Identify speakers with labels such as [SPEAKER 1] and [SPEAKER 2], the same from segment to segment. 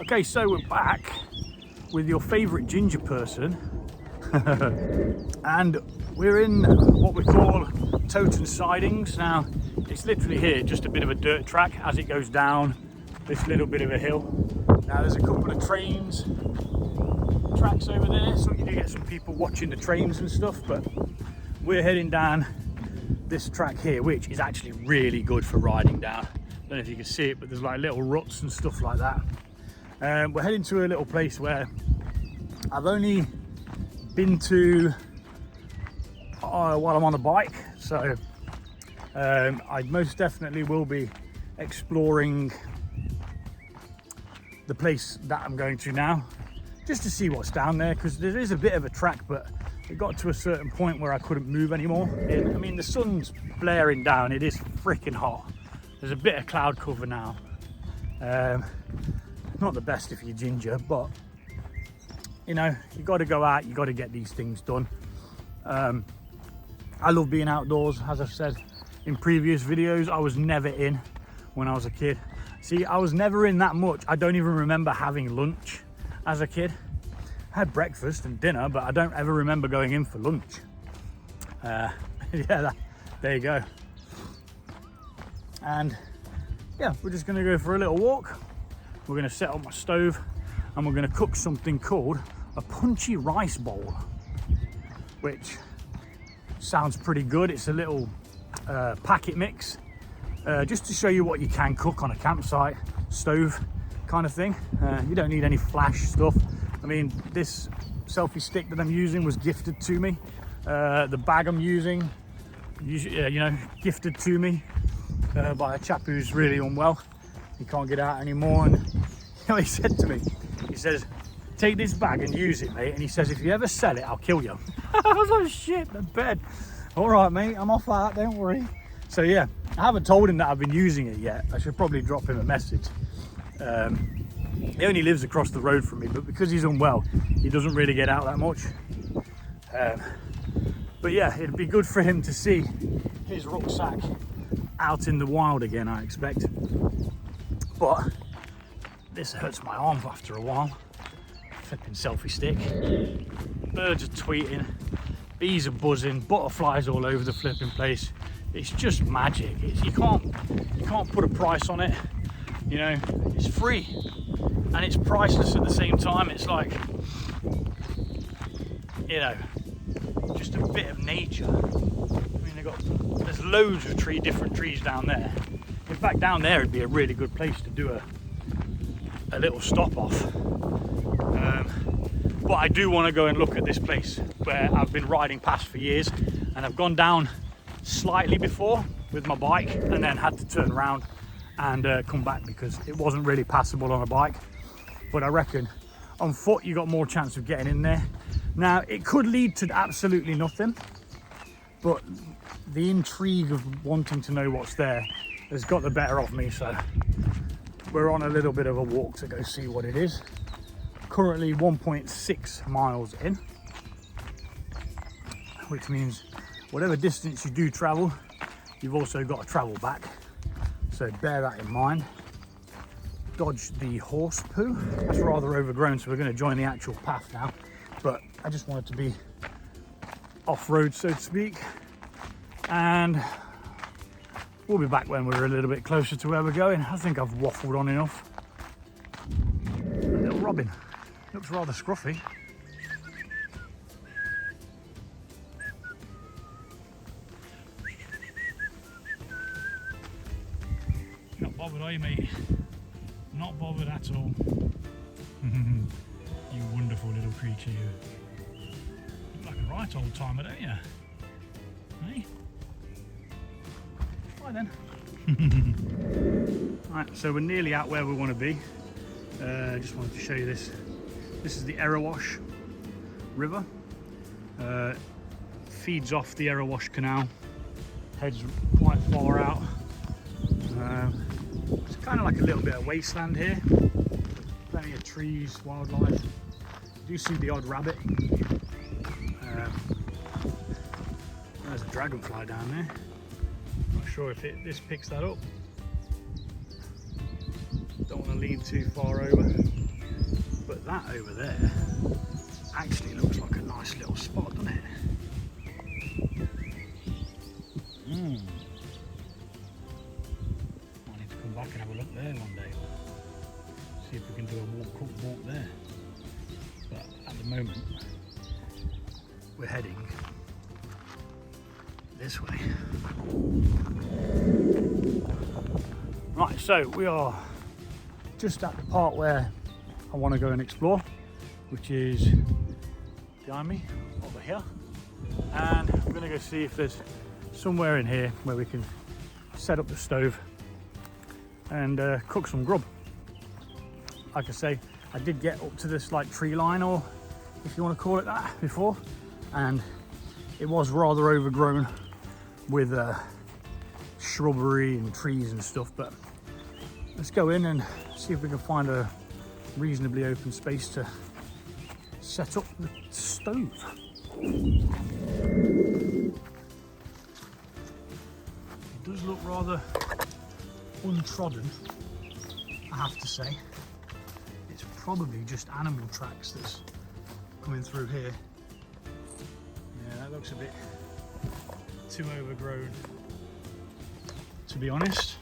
[SPEAKER 1] Okay, so we're back with your favourite ginger person. And we're in what we call Toten Sidings. Now, it's literally here, just a bit of a dirt track as it goes down this little bit of a hill. Now, there's a couple of tracks over there, so you do get some people watching the trains and stuff, but we're heading down this track here, which is actually really good for riding down. I don't know if you can see it, but there's like little ruts and stuff like that. We're heading to a little place where I've only been to while I'm on a bike, so I most definitely will be exploring the place that I'm going to now, just to see what's down there, because there is a bit of a track, but it got to a certain point where I couldn't move anymore. I mean, the sun's blaring down, it is freaking hot. There's a bit of cloud cover now. Not the best if you're ginger, but you know, you got to go out, you got to get these things done. I love being outdoors. As I've said in previous videos, I was never in when I was a kid. See, I was never in that much. I don't even remember having lunch as a kid. I had breakfast and dinner, but I don't ever remember going in for lunch. Yeah, there you go. And yeah, we're just gonna go for a little walk. We're gonna set up my stove and we're gonna cook something called a punchy rice bowl, which sounds pretty good. It's a little packet mix, just to show you what you can cook on a campsite stove kind of thing. You don't need any flash stuff. I mean, this selfie stick that I'm using was gifted to me. The bag I'm using, you know, gifted to me by a chap who's really unwell. He can't get out anymore, and you know what he said to me? He says, take this bag and use it, mate. And he says, if you ever sell it, I'll kill you. I was like, shit, the bed. All right, mate, I'm off that, don't worry. So yeah, I haven't told him that I've been using it yet. I should probably drop him a message. He only lives across the road from me, but because he's unwell, he doesn't really get out that much. But yeah, it'd be good for him to see his rucksack out in the wild again, I expect. But this hurts my arm after a while. Flipping selfie stick. Birds are tweeting, bees are buzzing, butterflies all over the flipping place. It's just magic. You can't put a price on it. You know, it's free and it's priceless at the same time. It's like, you know, just a bit of nature. I mean, there's loads of different trees down there. In fact, down there would be a really good place to do a little stop off. But I do want to go and look at this place where I've been riding past for years, and I've gone down slightly before with my bike and then had to turn around and come back because it wasn't really passable on a bike. But I reckon on foot you got more chance of getting in there. Now, it could lead to absolutely nothing, but the intrigue of wanting to know what's there has got the better of me, so we're on a little bit of a walk to go see what it is. Currently 1.6 miles in, which means whatever distance you do travel, you've also got to travel back, so bear that in mind. Dodge the horse poo. That's rather overgrown, so we're going to join the actual path now, but I just wanted to be off-road, so to speak, and we'll be back when we're a little bit closer to where we're going. I think I've waffled on enough. A little robin. Looks rather scruffy. Not bothered, are you, mate? Not bothered at all. You wonderful little creature, you. Look like a right old timer, don't you? Hey? Right then. Right, so we're nearly out where we want to be. Just wanted to show you this. This is the Erewash River. Feeds off the Erewash Canal. Heads quite far out. It's kind of like a little bit of wasteland here. Plenty of trees, wildlife. You do see the odd rabbit. There's a dragonfly down there. Not sure if this picks that up. Don't want to lean too far over. that over there actually looks like a nice little spot, doesn't it? I need to come back and have a look there one day. See if we can do a cooked walk there. But at the moment, we're heading this way. Right, so we are just at the part where I want to go and explore, which is behind me over here, and we're going to go see if there's somewhere in here where we can set up the stove and cook some grub. Like I say, I did get up to this like tree line, or if you want to call it that, before, and it was rather overgrown with shrubbery and trees and stuff, but let's go in and see if we can find a reasonably open space to set up the stove. It does look rather untrodden, I have to say. It's probably just animal tracks that's coming through here. Yeah, that looks a bit too overgrown, to be honest.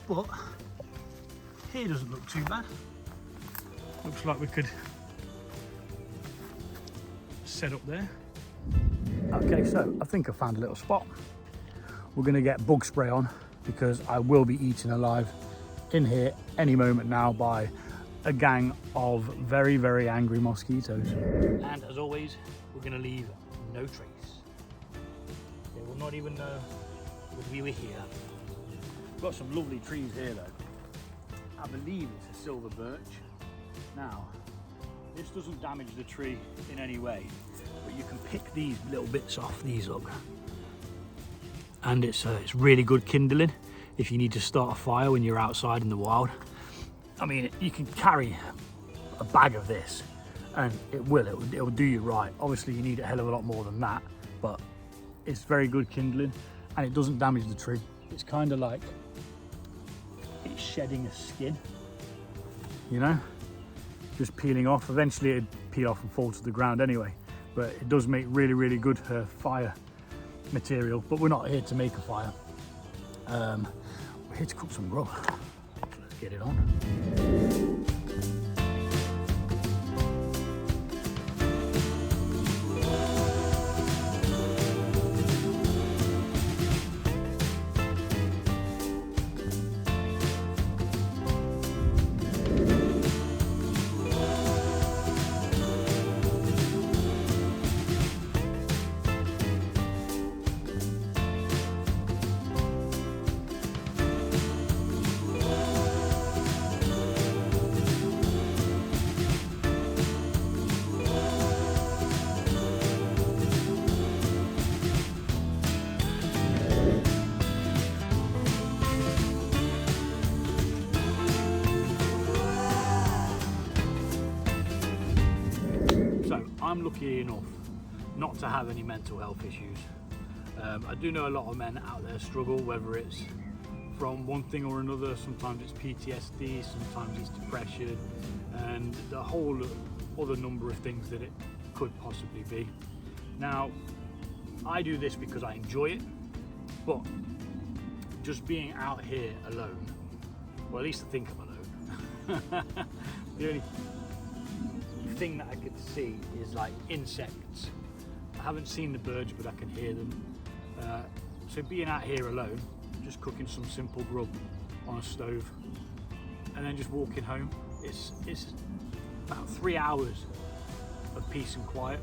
[SPEAKER 1] But here doesn't look too bad. Looks like we could set up there. Okay, so I think I found a little spot. We're gonna get bug spray on because I will be eaten alive in here any moment now by a gang of very, very angry mosquitoes. And as always, we're gonna leave no trace. They will not even know that we were here. We've got some lovely trees here though. I believe it's a silver birch. Now, this doesn't damage the tree in any way, but you can pick these little bits off these, look. And it's really good kindling if you need to start a fire when you're outside in the wild. I mean, you can carry a bag of this and it'll do you right. Obviously you need a hell of a lot more than that, but it's very good kindling and it doesn't damage the tree. It's kind of like it's shedding a skin, you know, just peeling off. Eventually it'd peel off and fall to the ground anyway, but it does make really, really good fire material. But we're not here to make a fire. We're here to cook some grub. So let's get it on. I'm lucky enough not to have any mental health issues. I do know a lot of men out there struggle, whether it's from one thing or another. Sometimes it's PTSD, sometimes it's depression, and the whole other number of things that it could possibly be. Now, I do this because I enjoy it, but just being out here alone, well, at least I think I'm alone. The only thing that I could see is like insects. I haven't seen the birds, but I can hear them. So being out here alone, just cooking some simple grub on a stove and then just walking home, it's about 3 hours of peace and quiet.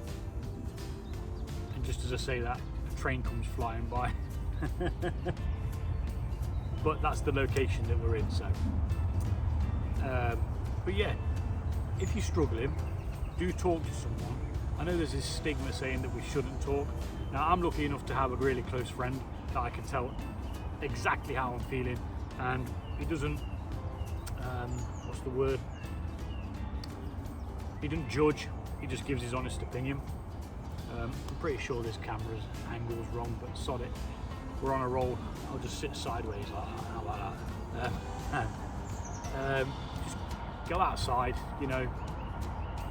[SPEAKER 1] And just as I say that, a train comes flying by. But that's the location that we're in, so but yeah, if you're struggling, do talk to someone. I know there's this stigma saying that we shouldn't talk. Now, I'm lucky enough to have a really close friend that I can tell exactly how I'm feeling, and he doesn't, what's the word? He doesn't judge, he just gives his honest opinion. I'm pretty sure this camera's angle is wrong, but sod it. We're on a roll. I'll just sit sideways like that. How about that? Just go outside, you know,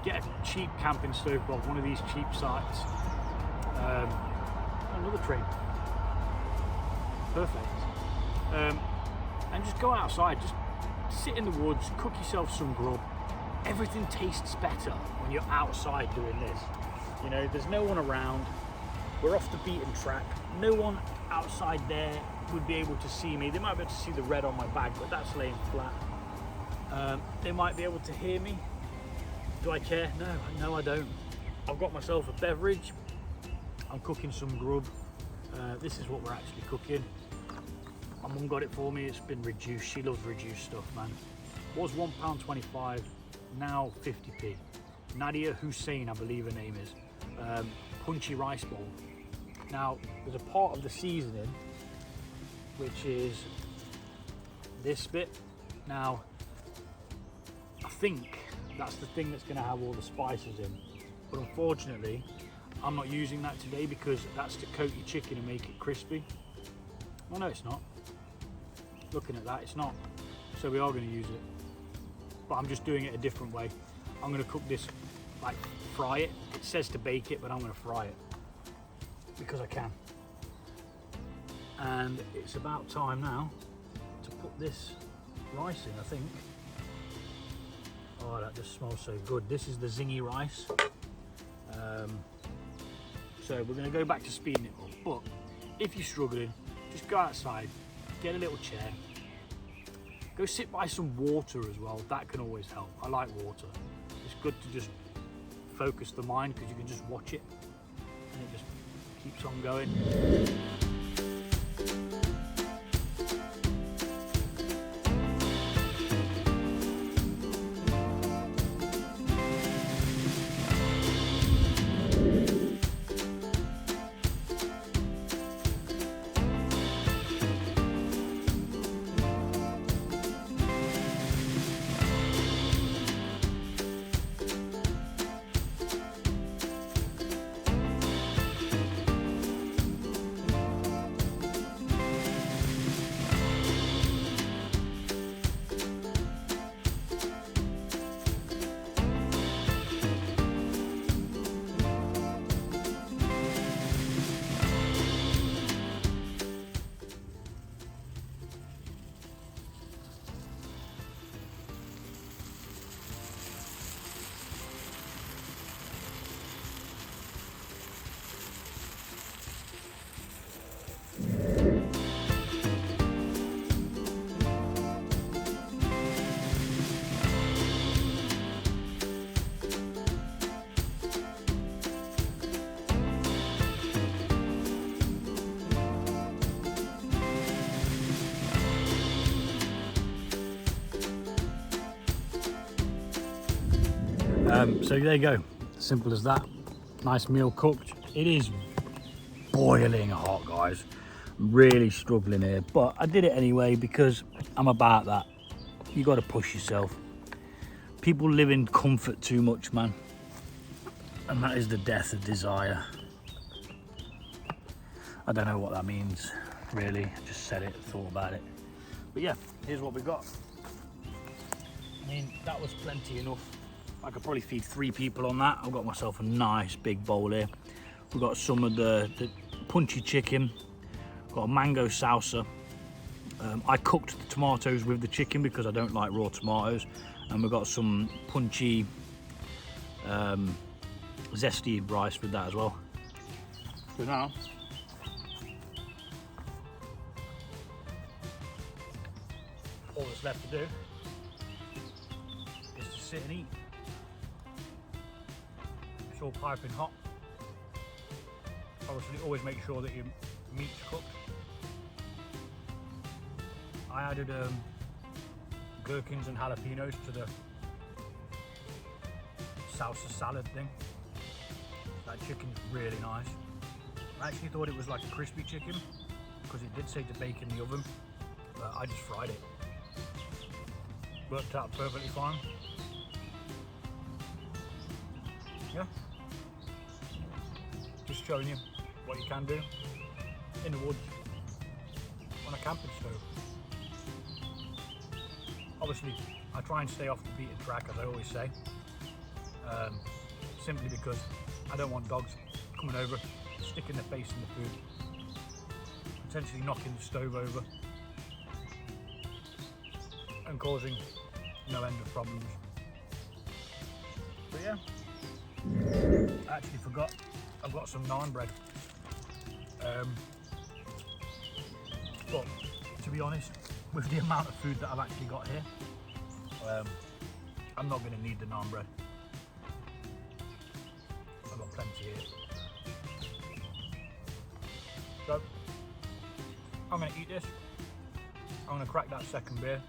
[SPEAKER 1] get a cheap camping stove off one of these cheap sites. Another train. Perfect. And just go outside, just sit in the woods, cook yourself some grub. Everything tastes better when you're outside doing this. You know, there's no one around. We're off the beaten track. No one outside there would be able to see me. They might be able to see the red on my bag, but that's laying flat. They might be able to hear me. Do I care? No, I don't. I've got myself a beverage. I'm cooking some grub. This is what we're actually cooking. My mum got it for me. It's been reduced. She loves reduced stuff, man. Was £1.25, now 50p. Nadiya Hussain, I believe her name is. Punchy rice bowl. Now, there's a part of the seasoning which is this bit. Now, I think that's the thing that's going to have all the spices in. But unfortunately, I'm not using that today because that's to coat your chicken and make it crispy. Well, no, it's not. Looking at that, it's not. So we are going to use it. But I'm just doing it a different way. I'm going to cook this, like fry it. It says to bake it, but I'm going to fry it because I can. And it's about time now to put this rice in, I think. Oh, that just smells so good. This is the zingy rice. So we're going to go back to speeding it up. But if you're struggling, just go outside, get a little chair, go sit by some water as well. That can always help. I like water. It's good to just focus the mind because you can just watch it and it just keeps on going. So there you go, simple as that. Nice meal cooked. It is boiling hot, guys. I'm really struggling here, but I did it anyway because I'm about that. You got to push yourself. People live in comfort too much, man, and that is the death of desire. I don't know what that means, really. I just said it, thought about it. But yeah, here's what we got. I mean, that was plenty enough. I could probably feed 3 people on that. I've got myself a nice big bowl here. We've got some of the punchy chicken. Got a mango salsa. I cooked the tomatoes with the chicken because I don't like raw tomatoes. And we've got some punchy, zesty rice with that as well. So now, all that's left to do is to sit and eat. It's all piping hot. Obviously, always make sure that your meat's cooked. I added gherkins and jalapenos to the salsa salad thing. That chicken's really nice. I actually thought it was like a crispy chicken because it did say to bake in the oven, but I just fried it. Worked out perfectly fine. Yeah. Just showing you what you can do in the woods on a camping stove. Obviously, I try and stay off the beaten track, as I always say, simply because I don't want dogs coming over, sticking their face in the food, potentially knocking the stove over, and causing no end of problems. But yeah, I actually forgot I've got some naan bread. But to be honest, with the amount of food that I've actually got here, I'm not going to need the naan bread. I've got plenty here. So I'm going to eat this. I'm going to crack that second beer.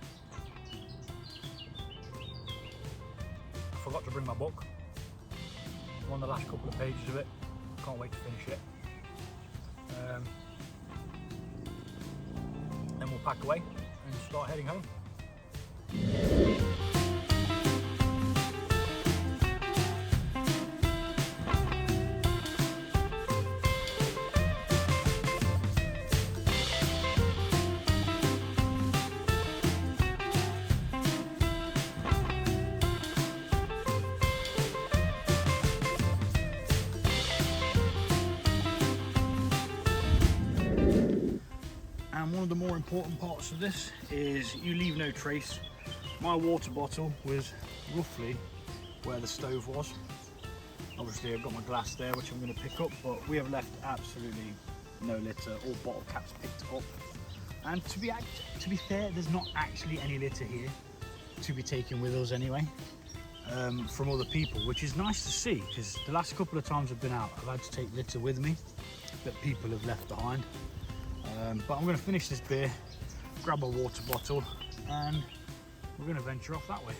[SPEAKER 1] I forgot to bring my book. I'm on the last couple of pages of it. Can't wait to finish it. Then we'll pack away and start heading home. And one of the more important parts of this is you leave no trace. My water bottle was roughly where the stove was. Obviously I've got my glass there which I'm going to pick up, but we have left absolutely no litter, all bottle caps picked up. And to be fair, there's not actually any litter here to be taken with us anyway, from other people, which is nice to see, because the last couple of times I've been out I've had to take litter with me that people have left behind. But I'm going to finish this beer, grab a water bottle, and we're going to venture off that way.